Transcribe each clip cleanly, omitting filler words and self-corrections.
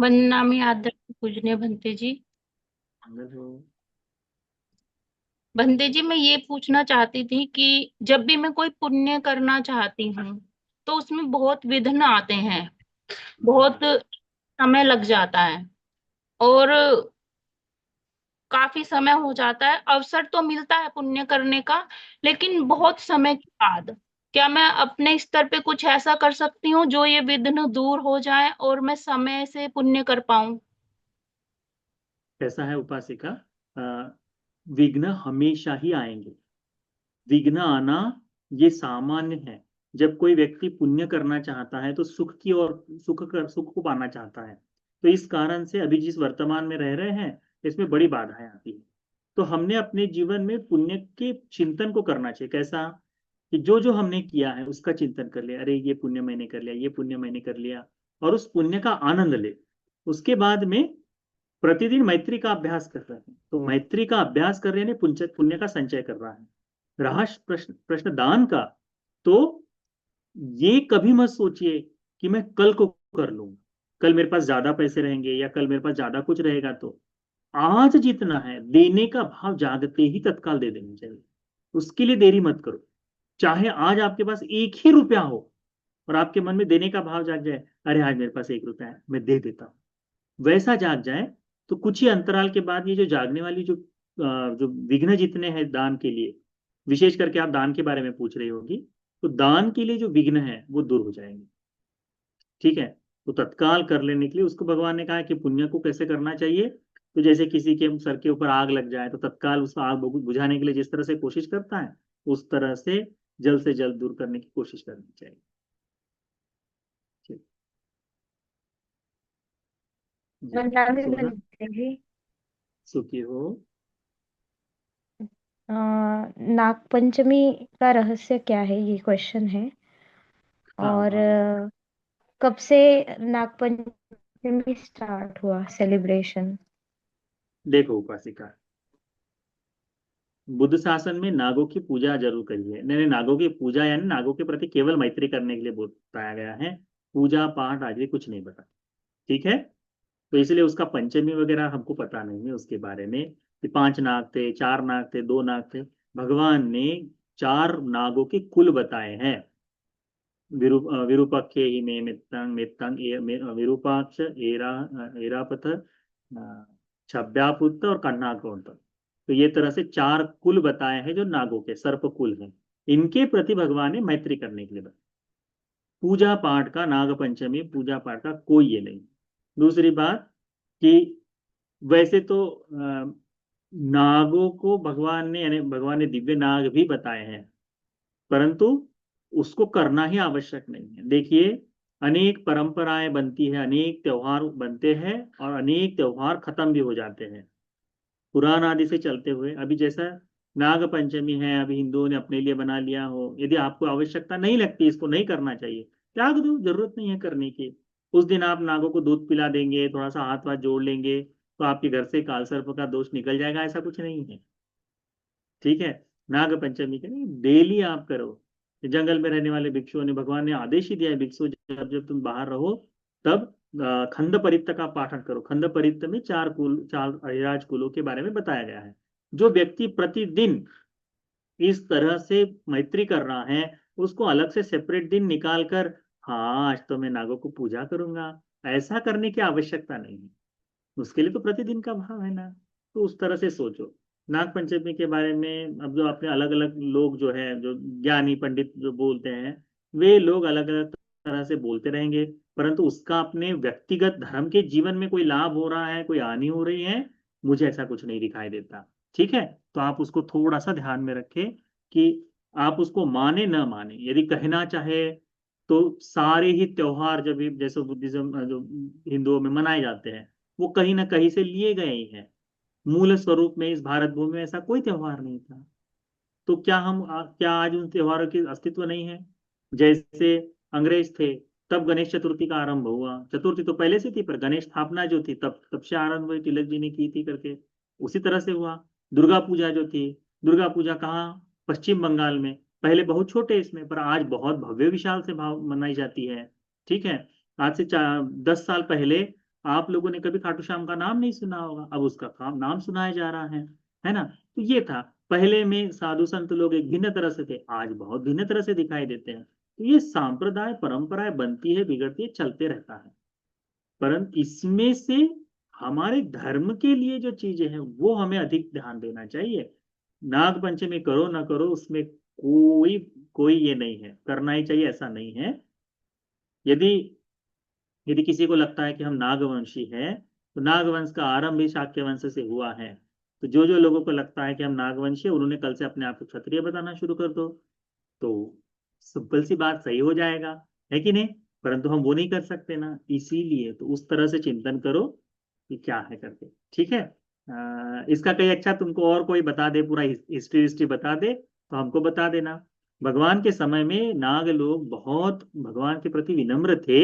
वंदनामि आदरणीय पूजनीय भंते जी। भंते जी, मैं ये पूछना चाहती थी कि जब भी मैं कोई पुण्य करना चाहती हूँ तो उसमें बहुत विघ्न आते हैं, बहुत समय लग जाता है और काफी समय हो जाता है। अवसर तो मिलता है पुण्य करने का, लेकिन बहुत समय के बाद। क्या मैं अपने स्तर पे कुछ ऐसा कर सकती हूँ जो ये विघ्न दूर हो जाए और मैं समय से पुण्य कर पाऊं? कैसा है उपासिका? विघ्न हमेशा ही आएंगे। विघ्न आना ये सामान्य है। जब कोई व्यक्ति पुण्य करना चाहता है तो सुख की और सुख को पाना चाहता है। तो इस कारण से अभी जिस वर्तमान में रह रहे हैं, इसमें बड़ी बाधाएं आती है। तो हमने अपने जीवन में पुण्य के चिंतन को करना चाहिए। कैसा? कि जो जो हमने किया है उसका चिंतन कर लिया, अरे ये पुण्य मैंने कर लिया, ये पुण्य मैंने कर लिया, और उस पुण्य का आनंद ले। उसके बाद में प्रतिदिन मैत्री का अभ्यास कर रहे हैं, तो मैत्री का अभ्यास कर रहे हैं, पुण्य पुण्य का संचय कर रहा है। रहा प्रश्न प्रश्न दान का, तो ये कभी मत सोचिए कि मैं कल को कर लूंगा, कल मेरे पास ज्यादा पैसे रहेंगे या कल मेरे पास ज्यादा कुछ रहेगा। तो आज जितना है देने का भाव जागते ही तत्काल दे देना चाहिए। उसके लिए देरी मत करो। चाहे आज आपके पास 1 ही रुपया हो और आपके मन में देने का भाव जाग जाए, अरे आज मेरे पास 1 रुपया है मैं दे देता हूँ, वैसा जाग जाए, तो कुछ ही अंतराल के बाद ये जो जागने वाली जो विघ्न जितने हैं दान के लिए, विशेष करके आप दान के बारे में पूछ रही होगी, तो दान के लिए जो विघ्न है वो दूर हो जाएंगे। ठीक है? तो तत्काल कर लेने के लिए उसको भगवान ने कहा है कि पुण्य को कैसे करना चाहिए। तो जैसे किसी के सर के ऊपर आग लग जाए तो तत्काल उस आग बुझाने के लिए जिस तरह से कोशिश करता है, उस तरह से जल्द दूर करने की कोशिश करनी चाहिए। ठीक। जी। वंदनामि सोना, भंते जी। सुखी हो। नागपंचमी का रहस्य क्या है, ये क्वेश्चन है। हाँ और हाँ। कब से नागपंचमी स्टार्ट हुआ सेलिब्रेशन? देखो उपासिका, बुद्ध शासन में नागों की पूजा जरूर करी है। नहीं नहीं, नागों की पूजा यानी नागों के प्रति केवल मैत्री करने के लिए बताया गया है। पूजा पाठ आदि कुछ नहीं बता। ठीक है? तो इसलिए उसका पंचमी वगैरह हमको पता नहीं है उसके बारे में, कि 5 नाग थे, 4 नाग थे, 2 नाग थे। भगवान ने 4 नागों के कुल बताए हैं। विरूपाक्ष ही में मित्तंग मित्तंग विरूपाक्ष एरापथ छब्यापुत्र और कन्नाकोट। तो ये तरह से 4 कुल बताए हैं जो नागों के सर्प कुल हैं। इनके प्रति भगवान ने मैत्री करने के लिए बताया। पूजा पाठ का, नाग पंचमी पूजा पाठ का कोई ये नहीं। दूसरी बात कि वैसे तो नागों को भगवान ने, यानी भगवान ने दिव्य नाग भी बताए हैं, परंतु उसको करना ही आवश्यक नहीं है। देखिए, अनेक परंपराएं बनती है, अनेक त्योहार बनते हैं और अनेक त्योहार खत्म भी हो जाते हैं पुराण आदि से चलते हुए। अभी जैसा नाग पंचमी है, अभी हिंदुओं ने अपने लिए बना लिया हो, यदि आपको आवश्यकता नहीं लगती, इसको नहीं करना चाहिए, त्याग दो, जरूरत नहीं है करने की। उस दिन आप नागों को दूध पिला देंगे, थोड़ा सा हाथ वाथ जोड़ लेंगे, तो आपके घर से कालसर्प का दोष निकल जाएगा, ऐसा कुछ नहीं है। ठीक है? नाग पंचमी के नहीं, डेली आप करो। जंगल में रहने वाले भिक्षुओं ने, भगवान ने आदेश ही दिया है, भिक्षु जब जब तुम बाहर रहो तब खंड परित्त का पाठन करो। खंड परित्त में 4 कुल, 4 अहिराज कुलों के बारे में बताया गया है। जो व्यक्ति प्रतिदिन इस तरह से मैत्री कर रहा है, उसको अलग से सेपरेट दिन निकाल कर, हाँ आज तो मैं नागों को पूजा करूंगा, ऐसा करने की आवश्यकता नहीं है। उसके लिए तो प्रतिदिन का भाव है ना। तो उस तरह से सोचो। नाग पंचमी के बारे में अब जो अपने अलग अलग लोग जो है, जो ज्ञानी पंडित जो बोलते हैं, वे लोग अलग अलग तरह से बोलते रहेंगे, परंतु उसका अपने व्यक्तिगत धर्म के जीवन में कोई लाभ हो रहा है, कोई हानि हो रही है, मुझे ऐसा कुछ नहीं दिखाई देता। ठीक है? तो आप उसको थोड़ा सा ध्यान में रखें कि आप उसको माने न माने। यदि कहना चाहे तो सारे ही त्योहार जब भी जैसे बुद्धिज्म जो हिंदुओं में मनाए जाते हैं, वो कहीं ना कहीं से लिए गए ही हैं। मूल स्वरूप में इस भारत भूमि में ऐसा कोई त्योहार नहीं था। तो क्या आज उन त्योहारों की अस्तित्व नहीं है? जैसे अंग्रेज थे तब गणेश चतुर्थी का आरंभ हुआ, चतुर्थी तो पहले से थी पर गणेश स्थापना जो थी तब तब से आरंभ हुई, तिलक जी ने की थी करके, उसी तरह से हुआ। दुर्गा पूजा जो थी, दुर्गा पूजा कहाँ? पश्चिम बंगाल में, पहले बहुत छोटे इसमें, पर आज बहुत भव्य विशाल से भाव मनाई जाती है। ठीक है? आज से 10 साल पहले आप लोगों ने कभी खाटू श्याम का नाम नहीं सुना होगा, अब उसका नाम सुनाया जा रहा है ना। तो ये था, पहले में साधु संत लोग एक भिन्न तरह से थे, आज बहुत भिन्न तरह से दिखाई देते हैं। तो ये सांप्रदाय परंपराएं बनती है, बिगड़ती है, चलते रहता है। परंतु इसमें से हमारे धर्म के लिए जो चीजें हैं वो हमें अधिक ध्यान देना चाहिए। नाग पंचमी करो ना करो, उसमें कोई कोई ये नहीं है, करना ही चाहिए ऐसा नहीं है। यदि यदि किसी को लगता है कि हम नागवंशी हैं, तो नागवंश का आरंभ भी शाक्य वंश से हुआ है। तो जो जो लोगों को लगता है कि हम नागवंशी है, उन्होंने कल से अपने आप को क्षत्रिय बताना शुरू कर दो, तो सिंपल सी बात, सही हो जाएगा, है कि नहीं। परंतु हम वो नहीं कर सकते ना, इसीलिए तो उस तरह से चिंतन करो कि क्या है करके, ठीक है। इसका कहीं अच्छा तुमको और कोई बता दे, पूरा हिस्ट्री हिस्ट्री बता दे, तो हमको बता देना। भगवान के समय में नाग लोग बहुत भगवान के प्रति विनम्र थे,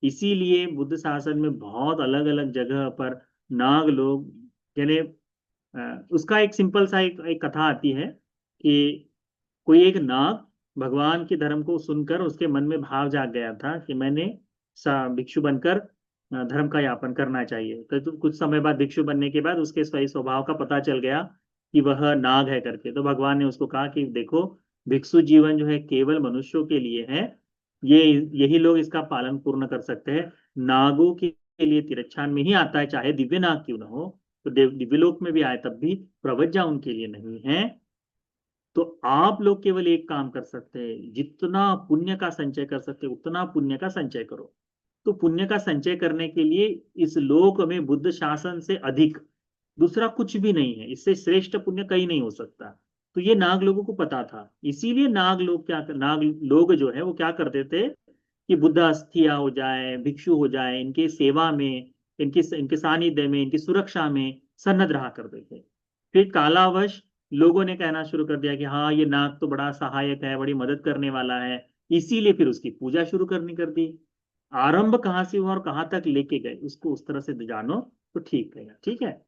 इसीलिए बुद्ध शासन में बहुत अलग अलग जगह पर नाग लोग, यानी उसका एक सिंपल सा एक कथा आती है कि कोई एक नाग भगवान के धर्म को सुनकर उसके मन में भाव जाग गया था कि मैंने भिक्षु बनकर धर्म का यापन करना चाहिए। तो कुछ समय बाद भिक्षु बनने के बाद उसके सही स्वभाव का पता चल गया कि वह नाग है करके। तो भगवान ने उसको कहा कि देखो, भिक्षु जीवन जो है केवल मनुष्यों के लिए है, ये यही लोग इसका पालन पूर्ण कर सकते हैं। नागों के लिए तिरच्छान में ही आता है, चाहे दिव्य नाग क्यों ना हो। तो दिव्यलोक में भी आए तब भी प्रवज्जा उनके लिए नहीं है। तो आप लोग केवल एक काम कर सकते हैं, जितना पुण्य का संचय कर सकते हैं उतना पुण्य का संचय करो। तो पुण्य का संचय करने के लिए इस लोक में बुद्ध शासन से अधिक दूसरा कुछ भी नहीं है, इससे श्रेष्ठ पुण्य कहीं नहीं हो सकता। तो ये नाग लोगों को पता था, इसीलिए नाग लोग जो है वो क्या करते थे कि बुद्ध अस्थिया हो जाए, भिक्षु हो जाए, इनके सेवा में, इनके सानिध्य में, इनकी सुरक्षा में सन्नद्ध रहा करते थे। फिर कालावश लोगों ने कहना शुरू कर दिया कि हाँ, ये नाग तो बड़ा सहायक है, बड़ी मदद करने वाला है, इसीलिए फिर उसकी पूजा शुरू करनी कर दी। आरंभ कहाँ से हुआ और कहाँ तक लेके गए उसको उस तरह से जानो तो ठीक रहेगा, ठीक है।